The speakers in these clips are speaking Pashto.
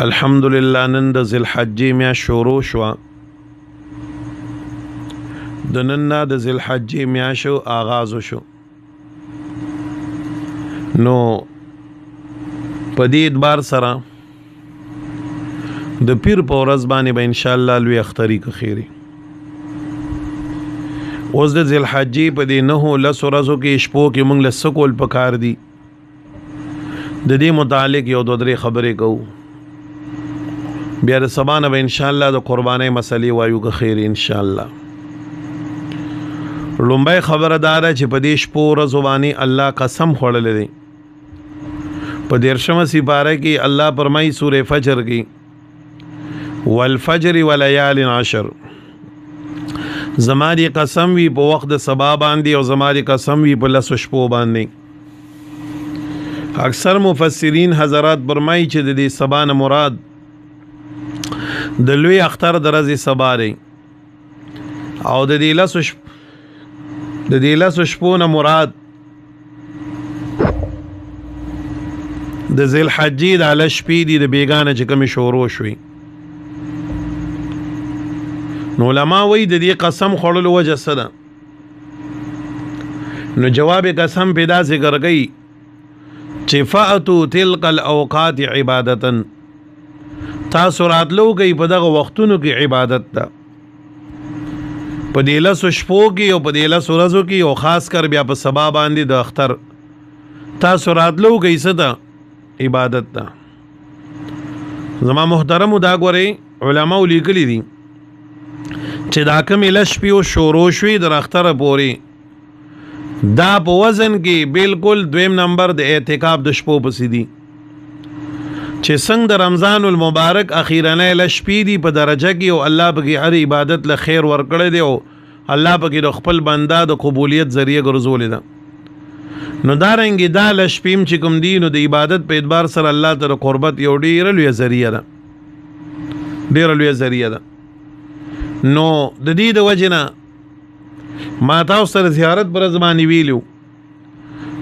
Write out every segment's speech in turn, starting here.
الحمدلله نن د ذوالحجې میاشت شروع شوه. د نن نه د ذوالحجې میاشتو آغاز وشو. نو په دې اعتبار سره د پیر په ورځ باندې به انشاءالله لوی اختري که خیري. اوس د ذوالحجې په دې 9 ورځو کې شپو کې موږ له څه کول پکار دي د دې متعلق یو دو درې خبرې کوو. بیا د سبا نه به انشاءالله د قربانۍ مسلې وایو که خیري انشاءالله. لومبۍ خبره دا ده چې په دې شپو ورځو باندې الله قسم خوړلی دی. په 13 سپاره کې الله فرمایي سورې فجر کې والفجر ولیال عشر، زما دی قسم وي په وخت د سبا باندې او زما دی قسم وي په 10 شپو باندې. اکثر مفسرین حضرات فرمایي چې د دې سبا نه مراد د لوی اختر د ورځې سبا دی او د دې 10 شپو نه مراد د ذوالحجې د اله شپې دي د بیګانه چې کومې شروع شوي. نو علما وایي د دې قسم خوړلو وجه څه ده؟ نو جواب قسم پیدا ذکر کوي چې فاتو تلک الاوقات عبادتا، تاسو راتلو کوي په دغه وختونو کې عبادت ده. په دې 10 شپو کې او په دې 10 ورځو کې او خاص کر بیا په سبا باندې د اختر تاسو راتلو کوي څه ده؟ عبادت ده. زما محترم دا ګورئ علماء لیکلي دي چې دا کومې 10 شپې شروع شوي د اختر پورې دا په وزن کې بالکل دویم نمبر د اعتکاف د شپو پسې دي چې څنګه د رمضان المبارک اخیرنۍ 10 شپې دي په درجه کې او الله پکې هر عبادت له خیر ورکړی دی او الله پکې د خپل بنده د قبولیت ذریعہ ګرځولې ده. نو دارنګې دا 10 شپې چې کوم دي نو د عبادت په اعتبار سره الله ته د قربت یو ډېره لویه ذریعہ ده، ډېره لویه ذریعہ ده. نو د دې د وجې نه ما تاسو سره زیارت پر زمانې ویلو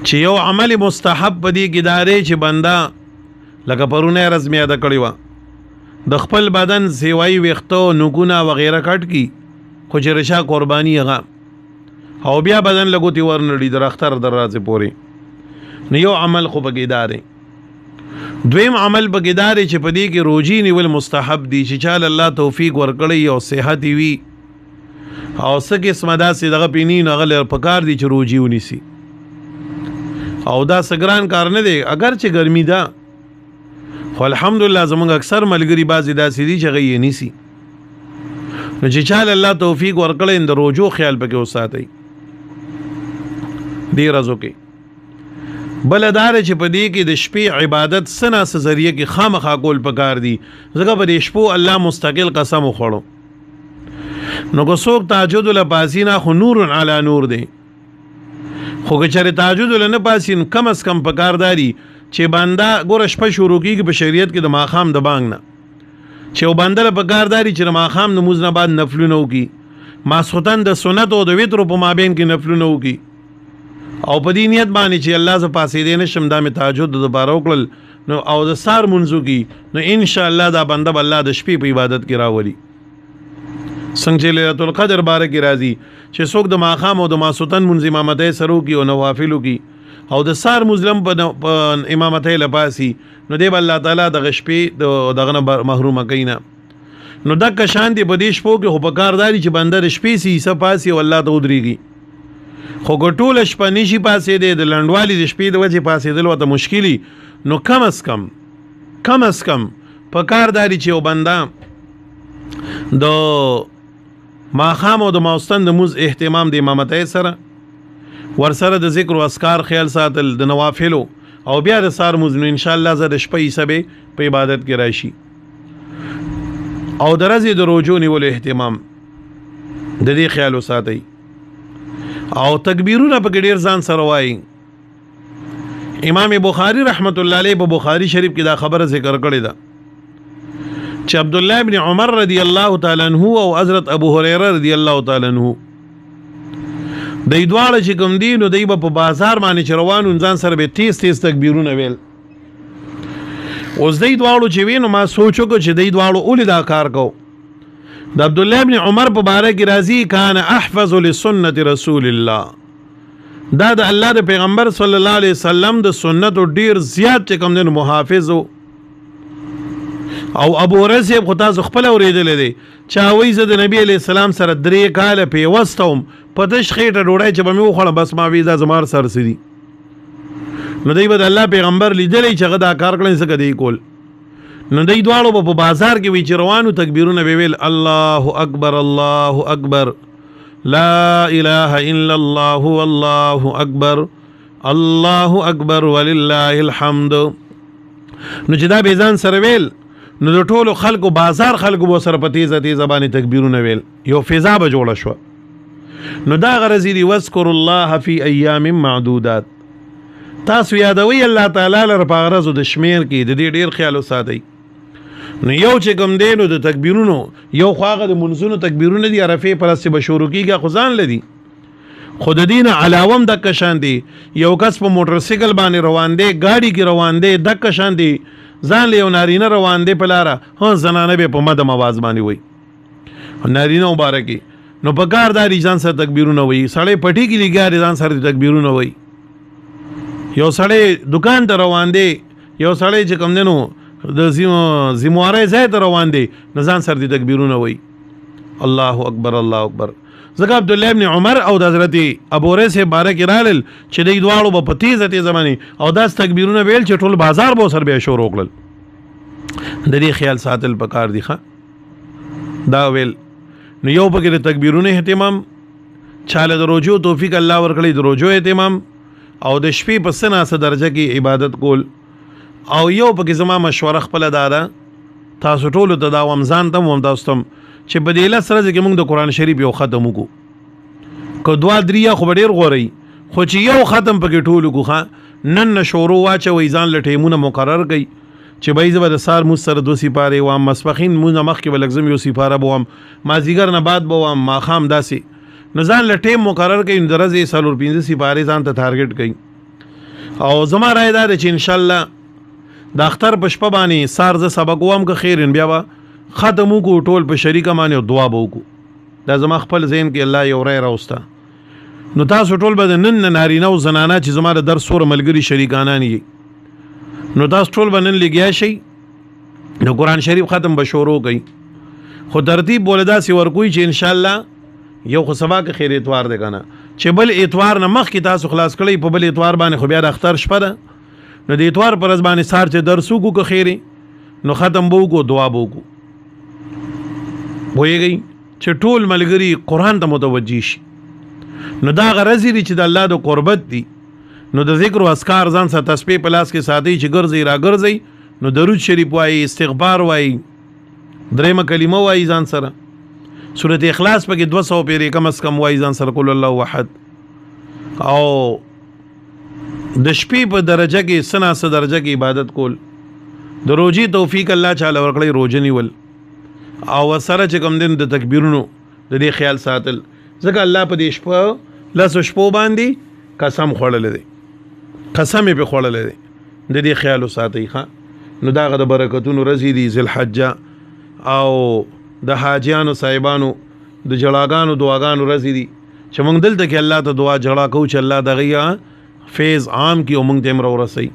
چې یو عمل مستحب په دې کې دا دی چې بنده لکه پرونه ورځ مې یاده کړې وه د خپل بدن سیوایي ویښته نوکونه وغیره کټ کړي خو چې رشا قرباني هغه او بیا بدن لګوتې ورنړي د اختر د ورځې پورې. نو یو عمل خو پکې دا دی. دویم عمل پکې دا دی چې په دې کې روجي نیول مستحب دي چې چاله الله توفیق ورکړی او صحت وي او څه قسمه داسې دغه پینی نه هغه پکار دي چې روجي ونیسي او دا سګران کار نه دی. اگر چې ګرمي ده خو الحمدلله زمونږ اکثر ملګري بعضې داسې دي چې هغه یې نیسي. نو چې چاله الله توفیق ورکړی د روجو خیال پکې وساتئ دې ورځو کې. بله دا دی چې په دې کې د شپې عبادت څه نه څه ذریعه کې خامخا کول پکار دي ځکه په دې شپو الله مستقل قسم وخوړو. نو که څوک تهجد له پاسي نه خو نور علی نور دی، خو که چېرې تهجد له نه پاسي کم از کم پکار داري چې بنده ګوره شپه شروع کېږي په شریعت کې د ماښام د بانګ نه چې یو بنده له پکار داري چې د ماښام د لمونځ نه بعد نفلونه وکړي، ماسخوتن د سنت او د وترو په مابین کې نفلونه وکړي او په دې نیت باندې چې الله زه پاسېدی نه شم دا مې تهجد دپاره وکړل نو او د سهار لمونځ وکړي نو انشاءالله دا بنده به الله د شپې په عبادت کې راولي. څنګه چې لیلة القدر باره کې راځي چې څوک د ماښام او د ماسخوتن لمونځ امامتۍ سره وکړي او نوافل وکړي او د سهار لمونځ هم په امامتۍ له پاسي نو دی به الله تعالی دغه شپې دغه نه محرومه کوي نه. نو دکه شان دی په دې شپو کې خو پکار داري چې بنده د شپې سي حصه پاسي او الله ته ودرېږي. خو که ټوله شپه نشي پاسېدی د لنډوالي د شپې د وجې پاسېدل ورته مشکلي نو کم از کم پکار داري چې یو بنده د ماښام او د ماوستن د لمونځ اهتمام د امامتۍ سره ورسره د ذکر و اذکار خیال ساتل د نوافلو او بیا د سهار لمونځ نو انشاءالله زه د شپه حصه به په عبادت کې راشي او د ورځې د روجو نیولو اهتمام د دې خیال وساتئ او تکبیرونه پکې ډېر ځان سره وایي. امام بخاری رحمت الله علیه په بخاری شریف کې دا خبره ذکر کړې ده چې عبدالله ابن عمر رضی الله تعالی عنہ او حضرت ابو هريره رضی الله تعالی عنہ د دوړ چې کوم دي نو دی په بازار باندې روانو ځان سره به تیز تکبیرونه ویل اوس دی دواړو چې وینو ما سوچو کو چې دی دواړو اول دا کار کو د عبد الله ابن عمر په باره کې راځي کان احفظ لسنت رسول الله دا د الله د پیغمبر صلی الله علیه وسلم د سنت ډیر زیات چې کوم د محافظ او ابو رزیب خو تاسو خپل اوریدل دي چا وایي زه د نبی علیه السلام سره 3 کال په وستوم پدش خېټه ډوړای چې به مې وخړم بس ما ویزا زمار سر سړي نو دی بد الله پیغمبر لیدلې چې غدا کار کړي څه کوي کول نو دی دواړو په بازار کې وی چروانو تکبیرونه به ویل الله اکبر لا اله الا الله والله اکبر الله اکبر ولله الحمد نو چې دا بیزان سره ویل نو د ټولو خلکو بازار خلکو به سره په تیزه باندې تکبیرونه ویل یو فضا به جوړه شو نو دا غرضی دی واذکر الله فی ایام معدودات تاسو یادوي الله تعالی لپاره په غرضو د شمیر کې د دې ډیر خیال وساتئ نو یو چې کوم دی نو د تکبیرونو یو خواغه د منځونو تکبیرونه دی عرفه پرسته بشورو کیږي خدان لدی خود دین علاوم د کشان دی یو کس په موټر سایکل باندې روان دی گاډي کې روان دی د کشان دی ځان له نارینه روان دی په لار ها زنانه به په مدم आवाज باندې وای نارینه مبارکي نو په کارداري ځان سره تکبیرونه وای سړی پټي کې لګاري ځان سره تکبیرونه وای یو سړی دکان ته روان دی یو سړی چې کوم دینو د زمواره ځای ته روان دی نزان سر دي تکبیرونه وای الله اکبر زکه عبد الله ابن عمر او د حضرت ابو هريره بارک رالل چې دوی دواړو په تیزه زماني او داس تکبیرونه ویل چې ټول بازار به سر به شروع وکړل د دې خیال ساتل پکار دی ښه دا ویل نو یو پکې د تکبیرونه اهتمام چاله د روزو توفیق الله ورکړي د روزو اهتمام او د شپې په سناسه درجه کې عبادت کول او یو پکې زما مشوره خپل دادا تاسو ټول ته دا ومزان ته هم تاسو چې په دې لسره کې موږ د قران شریف یو ختم وکړو کو دوا دریا خو ډیر غوري خو چې یو ختم پکې ټول وکړو نن شورو واچوي ځان لټیمونه مقرر کړي چې بای زبر سار مو سره 2 سپاره و مسفخین مو مخ کې ولګزم یو سپاره بوم ما زیګر نه بعد بوم ما خام داسي نزان لټیم مقرر کړي درځي سالور 15 سپاره ځان ته ټارګټ کړي او زما رائے دا چې ان شاء الله د اختر پشپ باندې سار ز سبق وام که خیرن بیا با ختمو کو ټول په شریکه باندې دعا وکړو دا زما خپل ذهن کې الله یو رای راوستا نو تاسو ټول به نن نارینه او زنانه چې زما د درس سور ملګری شریکانان یې نو تاسو ټول به نن لګیا شي نو قران شریف ختم به شروع کړئ خو ترتیب بولدا سی ورکوي چې ان شاء الله یو خو سبا کې خیر اتوار دی کنه چې بل اتوار نه مخ کې تاسو خلاص کړئ په بل اتوار باندې خو بیا د اختر شپه ده نو د اتوار پر ځ باندې سار چې درسو کو خیره نو ختم بو کو دعا بو کو وایي چې ټول ملګری قران ته متوجي شي نو دا غرضی چې د الله د قربت دی نو د ذکر او اذکار ځان سره تسبیح پلاس کې ساتي چې ګرځي را ګرځي نو درود شریف وایي استغفار وایي درېمه کلمه وایي ځان سره سورۃ اخلاص پکې 200 پیری کم از کم وایي ځان سره قل الله احد او د شپې په درجه کې سناسه درجه کې عبادت کول د روزي توفیق الله تعالی ورکړي روزنی ول او سره چې کوم دین د تکبیرونو د دې خیال ساتل ځکه الله په دې شپه لاسو شپو باندې قسم خوړل دي قسم په خوړل دي د دې خیال ساتي ښه نو داغه د برکتونو رزيدي ذل حجه او د حاجیانو صاحبانو د جړاګانو دعاګانو رزيدي چې موږ دلته کې الله ته دعا جړا کوو چې الله دغه فیض عام کی او موږ تم ورسي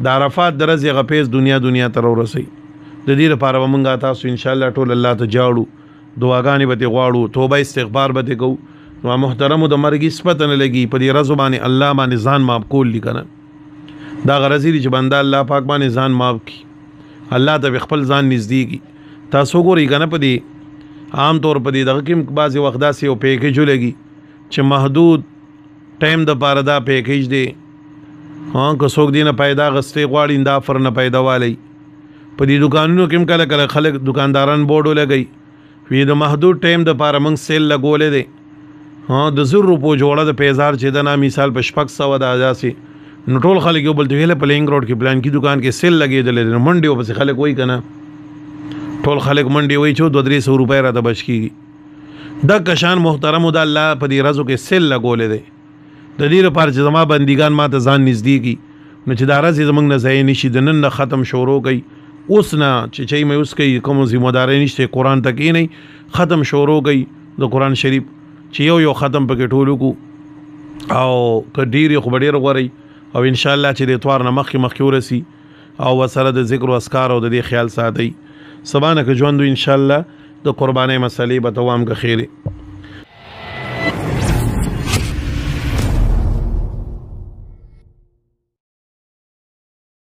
د عرفات درځي غفیز دنیا تر ورسي د دې لپاره موږ تاسو ان شاء الله ټول الله ته جاړو دعاګانې به غواړو توبه استغفار به کوو نو محترم د مرګ صفت نه لګي په دې رضا باندې الله باندې ځان معاف کول لیکنه دا غرضی چې بنده الله پاک باندې ځان معاف کی الله ته خپل ځان نږدې تاسو ګورئ کنه په دې عام طور په دې دغه کې بعضی وخت داسې یو پیکیج لګي چې محدود ټایم د پاره دا پیکیج دی که څوک دی نه پیدا غستې غواړي دا فر نه پیدا والی په دې دکانونو کې کله کله خلک دکانداران بورډ لګي وی د محدود ټایم د پاره موږ سیل لګولې دی د 100 روپو جوړه د 5000 چې د نا مثال په شپږ سو د اجازي نو ټول خلک یو بل ته ویله پلینګ روډ کې پلان کی دکان کې سیل لګېدل نو منډي او بس خلک وای کنه ټول خلک منډي وای چې 200 روپے را ته بچ کیږي د کشان محترم د الله په دې رزو کې سیل لګولې دی د دې لپاره چې زما بندګان ماته ځان نږدې کی نو چې دا ورځې زمونږ نه ضایع نشي د نن نه ختم شروع کوي اوس نه چې چي مې اوس کوي کوم ذمہداري نشته قرآن ته کښېنئ ختم شروع کوي د قرآن شریف چې یو ختم پکې ټول وکړو او که ډېر خو به ډېر غوړئ او انشاءالله چې د اتوار نه مخکې ورسي او ورسره د ذکر و اذکار او د دې خیال ساتئ سبا نه که ژوند وي انشاءالله د قربانۍ مسلې به دوام که خیرې